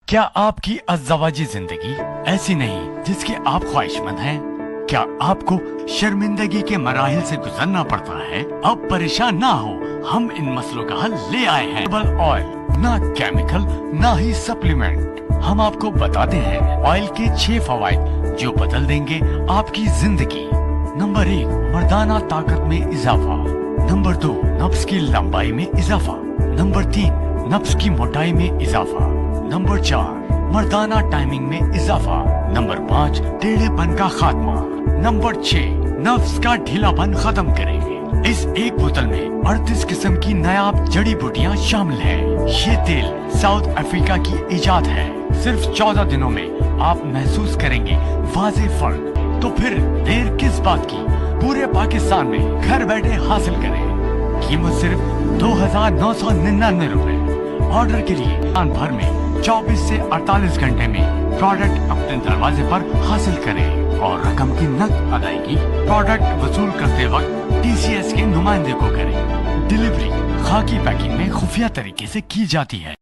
क्या आपकी अज़्ज़वाजी जिंदगी ऐसी नहीं जिसकी आप ख्वाहिशमंद हैं? क्या आपको शर्मिंदगी के मराहिल से गुजरना पड़ता है? अब परेशान ना हो, हम इन मसलों का हल ले आए हैं। हर्बल ऑयल, ना केमिकल ना ही सप्लीमेंट। हम आपको बताते हैं ऑयल के 6 फवाइद जो बदल देंगे आपकी जिंदगी। नंबर 1, मर्दाना ताकत में इजाफा। नंबर 2, नफ्स की लंबाई में इजाफा। नंबर 3, नफ्स की मोटाई में इजाफा। नंबर 4, मर्दाना टाइमिंग में इजाफा। नंबर 5, टेढ़ेपन का खात्मा। नंबर 6, नफ्स का ढीलापन खत्म करेंगे। इस एक बोतल में 38 किस्म की नायाब जड़ी बूटियाँ शामिल है। ये तेल साउथ अफ्रीका की इजाद है। सिर्फ 14 दिनों में आप महसूस करेंगे वाज़ेह फर्क। तो फिर देर किस बात की, पूरे पाकिस्तान में घर बैठे हासिल करें। कीमत सिर्फ 2,999 रुपए। ऑर्डर के लिए दुकान भर में 24 से 48 घंटे में प्रोडक्ट अपने दरवाजे पर हासिल करें और रकम की नकद अदायगी प्रोडक्ट वसूल करते वक्त TCS के नुमाइंदे को करें। डिलीवरी खाकी पैकिंग में खुफिया तरीके से की जाती है।